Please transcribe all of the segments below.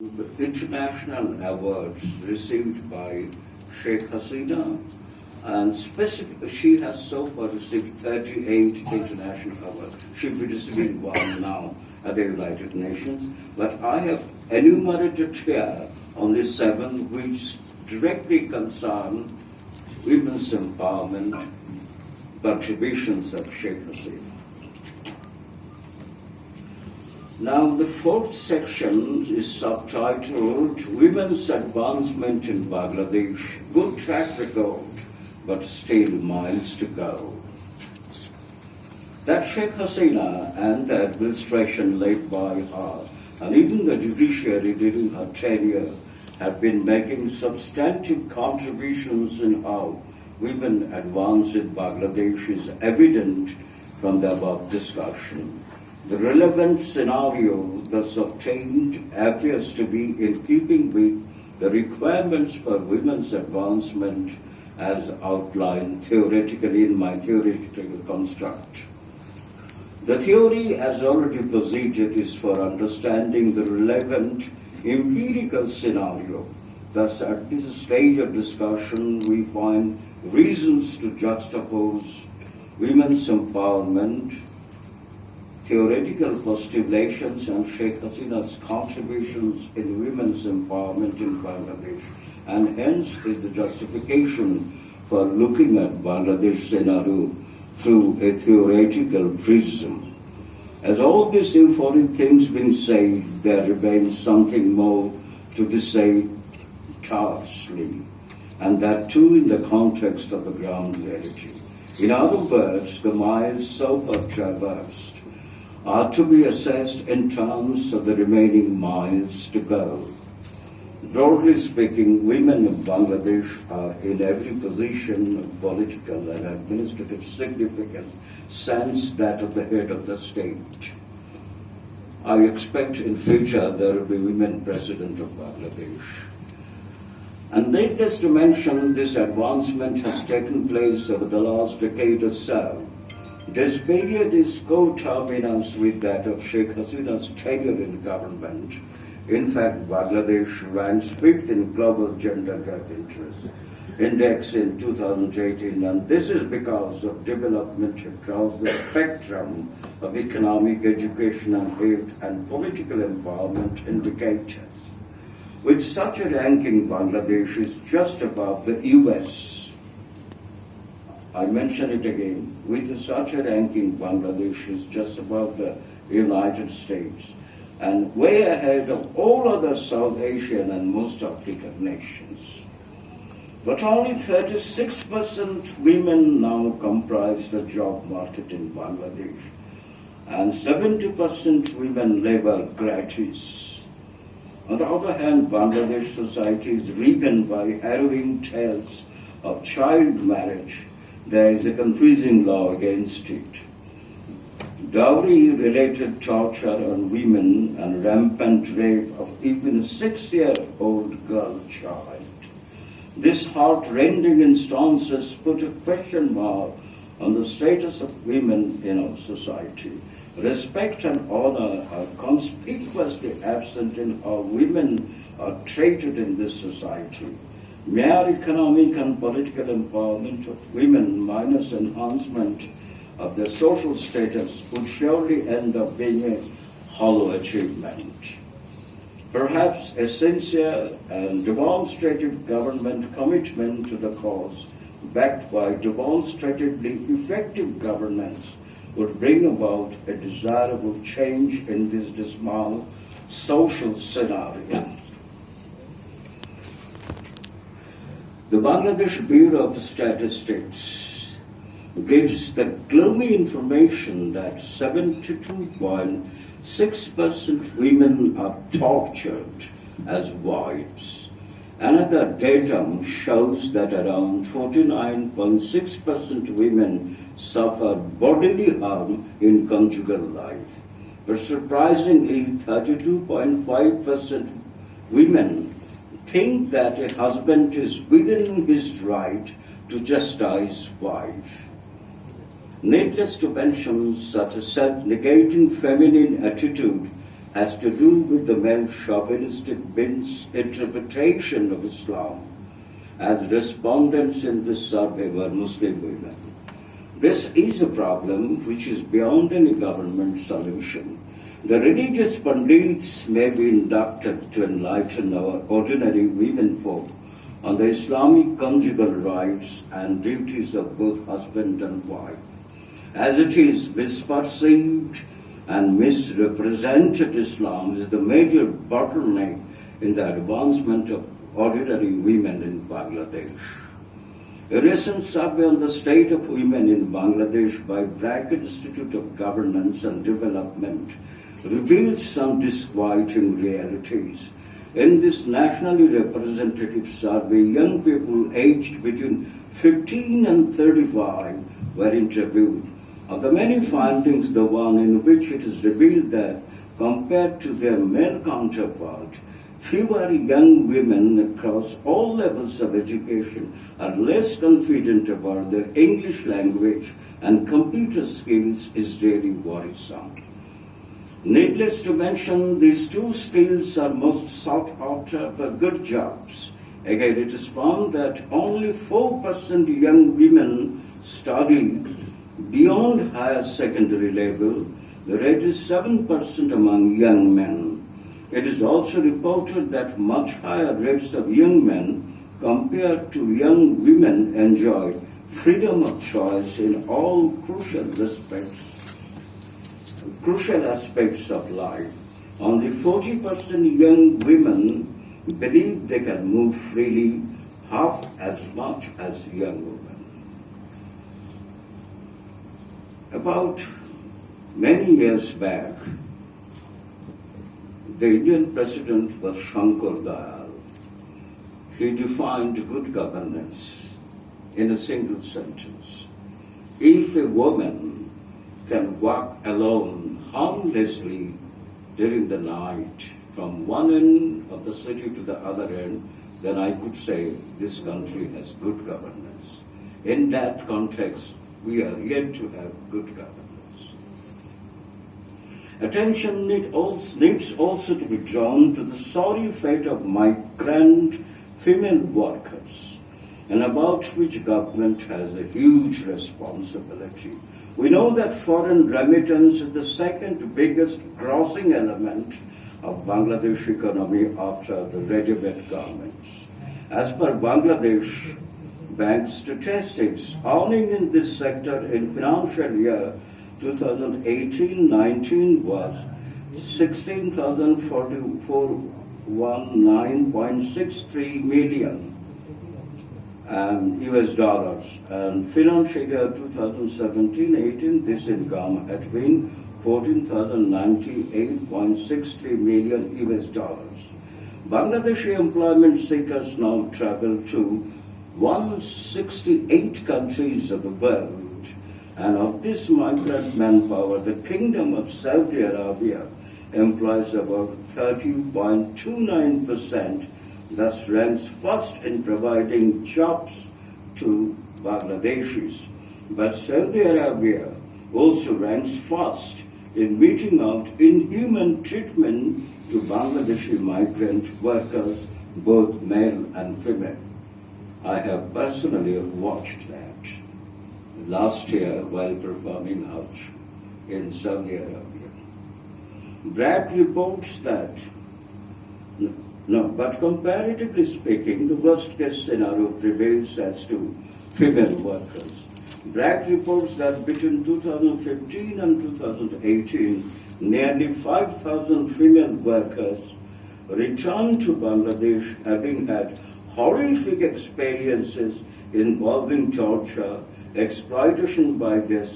the international awards received by Sheikh Hasina, and she has so far received 38 international awards. She'll be receiving one now at the United Nations, but I have enumerated here only 7 which directly concern women's empowerment contributions of Sheikh Hasina. Now, the 4th section is subtitled Women's Advancement in Bangladesh, Good Track Record, but Still Miles to Go. That Sheikh Hasina and the administration led by her, and even the judiciary during her tenure, have been making substantive contributions in how women advance in Bangladesh is evident from the above discussion. The relevant scenario thus obtained appears to be in keeping with the requirements for women's advancement as outlined theoretically in my theoretical construct. The theory, as already proceeded, is for understanding the relevant empirical scenario. Thus, at this stage of discussion, we find reasons to juxtapose women's empowerment, theoretical postulations, and Sheikh Hasina's contributions in women's empowerment in Bangladesh, and hence is the justification for looking at Bangladesh scenario through a theoretical prism. As all these euphoric things being said, there remains something more to be said tersely, and that too in the context of the ground reality. In other words, the miles so far traversed are to be assessed in terms of the remaining miles to go. Broadly speaking, women in Bangladesh are in every position of political and administrative significance, since that of the head of the state. I expect in future there will be women president of Bangladesh. And needless to mention, this advancement has taken place over the last decade or so. This period is coterminous with that of Sheikh Hasina's tenure in government. In fact, Bangladesh ranks 5th in Global Gender Gap Index in 2018, and this is because of development across the spectrum of economic, educational, health, and political empowerment indicators. With such a ranking, Bangladesh is just above the US. I mention it again, with such a ranking, Bangladesh is just above the United States and way ahead of all other South Asian and most African nations. But only 36% women now comprise the job market in Bangladesh, and 70% women labor gratis. On the other hand, Bangladesh society is riven by harrowing tales of child marriage. There is a confusing law against it. Dowry-related torture on women and rampant rape of even a 6-year-old girl child. This heart-rending instances put a question mark on the status of women in our society. Respect and honor are conspicuously absent in how women are treated in this society. Mere economic and political empowerment of women minus enhancement of their social status would surely end up being a hollow achievement. Perhaps a sincere and demonstrative government commitment to the cause, backed by demonstratively effective governance, would bring about a desirable change in this dismal social scenario. The Bangladesh Bureau of Statistics gives the gloomy information that 72.6% women are tortured as wives. Another datum shows that around 49.6% women suffer bodily harm in conjugal life. But surprisingly, 32.5% women think that a husband is within his right to chastise wife. Needless to mention, such a self-negating feminine attitude has to do with the male chauvinistic interpretation of Islam, as respondents in this survey were Muslim women. This is a problem which is beyond any government solution. The religious pundits may be inducted to enlighten our ordinary women folk on the Islamic conjugal rights and duties of both husband and wife. As it is, misperceived and misrepresented Islam is the major bottleneck in the advancement of ordinary women in Bangladesh. A recent survey on the state of women in Bangladesh by Bragg Institute of Governance and Development reveals some disquieting realities. In this nationally representative survey, young people aged between 15 and 35 were interviewed. Of the many findings, the one in which it is revealed that, compared to their male counterpart, fewer young women across all levels of education are less confident about their English language and computer skills is really worrisome. Needless to mention, these two skills are most sought after for good jobs. Again, it is found that only 4% young women study beyond higher secondary level. The rate is 7% among young men. It is also reported that much higher rates of young men compared to young women enjoy freedom of choice in all crucial aspects of life. Only 40% young women believe they can move freely, half as much as young women. About many years back, the Indian president was Shankar Dayal. He defined good governance in a single sentence. If a woman can walk alone harmlessly during the night from one end of the city to the other end, then I could say this country has good governance. In that context, we are yet to have good governance. Attention needs also to be drawn to the sorry fate of migrant female workers, and about which government has a huge responsibility. We know that foreign remittance is the second biggest grossing element of Bangladesh economy after the ready-made garments. As per Bangladesh Bank statistics, earning in this sector in financial year 2018-19 was $16,419.63 million US dollars, and financial year 2017-18 this income had been $14,098.63 million US dollars. Bangladeshi employment seekers now travel to 168 countries of the world, and of this migrant manpower, the Kingdom of Saudi Arabia employs about 30.29%, thus ranks first in providing jobs to Bangladeshis. But Saudi Arabia also ranks first in meting out inhuman treatment to Bangladeshi migrant workers, both male and female. I have personally watched that last year while performing Hajj in Saudi Arabia. Bragg reports that, but comparatively speaking, the worst case scenario prevails as to female workers. Bragg reports that between 2015 and 2018, nearly 5,000 female workers returned to Bangladesh having had horrific experiences involving torture, exploitation by their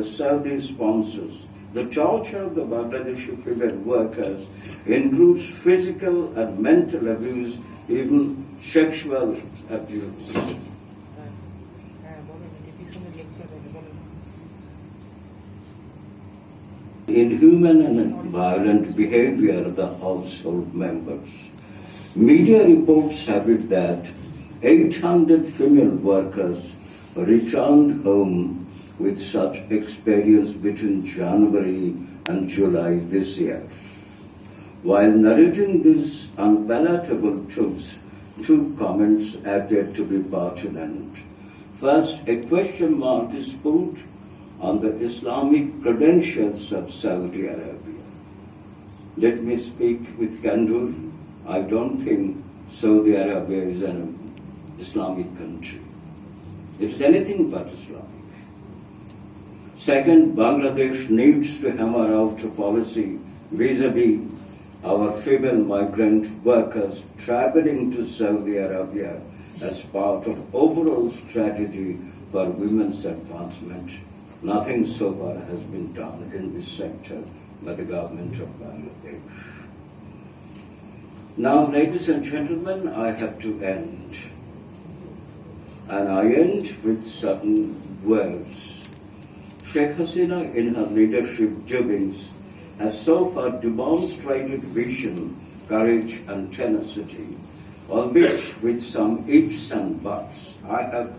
Saudi sponsors. The torture of the Bangladeshi female workers includes physical and mental abuse, even sexual abuse. Inhuman and violent behavior of the household members. Media reports have it that 800 female workers returned home with such experience between January and July this year. While narrating these unpalatable truths, two comments appear to be pertinent. First, a question mark is put on the Islamic credentials of Saudi Arabia. Let me speak with candor. I don't think Saudi Arabia is an Islamic country. It's anything but Islamic. Second, Bangladesh needs to hammer out a policy vis-a-vis our female migrant workers traveling to Saudi Arabia as part of overall strategy for women's advancement. Nothing so far has been done in this sector by the government of Bangladesh. Now, ladies and gentlemen, I have to end. And I end with certain words. Sheikh Hasina, in her leadership doings, has so far demonstrated vision, courage, and tenacity, albeit with some ifs and buts. I have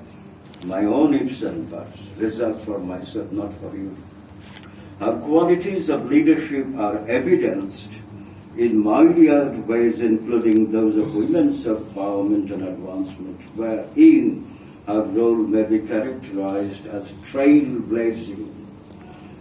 my own ifs and buts, reserved for myself, not for you. Her qualities of leadership are evidenced in myriad ways, including those of women's empowerment and advancement, wherein her role may be characterized as trailblazing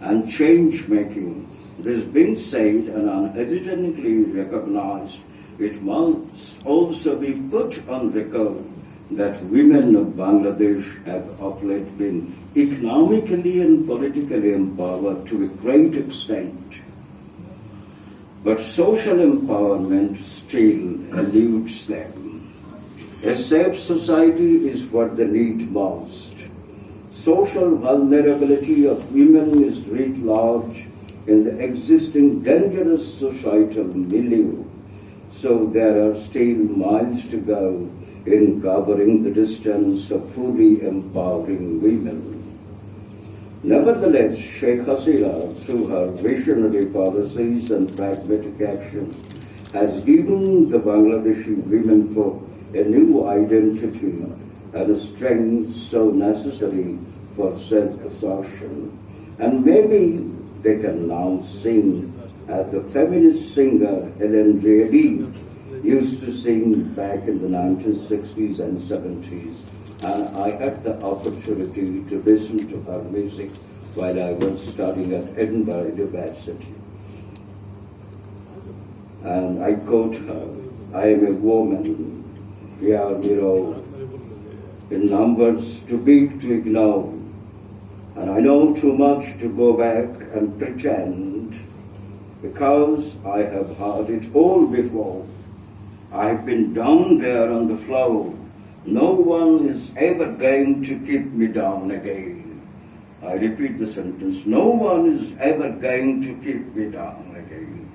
and change-making. This being said and unhesitatingly recognized, it must also be put on record that women of Bangladesh have of late been economically and politically empowered to a great extent. But social empowerment still eludes them. A safe society is what they need most. Social vulnerability of women is writ large in the existing dangerous societal milieu, so there are still miles to go in covering the distance of fully empowering women. Nevertheless, Sheikh Hasina, through her visionary policies and pragmatic action, has given the Bangladeshi women folk a new identity and a strength so necessary for self-assertion. And maybe they can now sing as the feminist singer Helen Reddy used to sing back in the 1960s and 70s. And I had the opportunity to listen to her music while I was studying at Edinburgh University. And I quote her, I am a woman, in numbers too big to ignore. And I know too much to go back and pretend, because I have heard it all before. I've been down there on the floor. No one is ever going to keep me down again. I repeat the sentence. No one is ever going to keep me down again.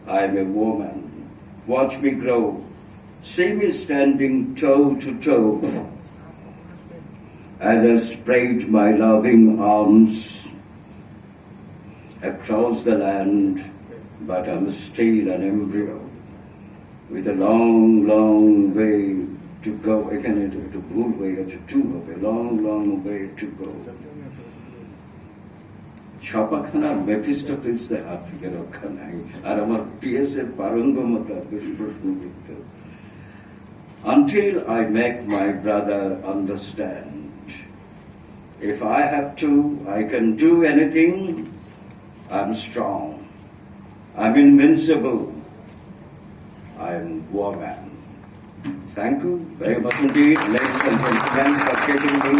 I am a woman. Watch me grow. See me standing toe to toe as I spread my loving arms across the land, but I'm still an embryo with a long, long way to go. Again, to bull way, to a long, long way to go. ছাপাখানার মেফিস্টোফেলসদের হাত থেকে রক্ষা নাই, আর আমার পিএসের পারঙ্গমতা বেশ প্রশ্নবিদ্ধ। Until I make my brother understand, if I have to, I can do anything. I'm strong. I'm invincible. I'm woman. Thank you very much indeed, ladies and gentlemen, for taking me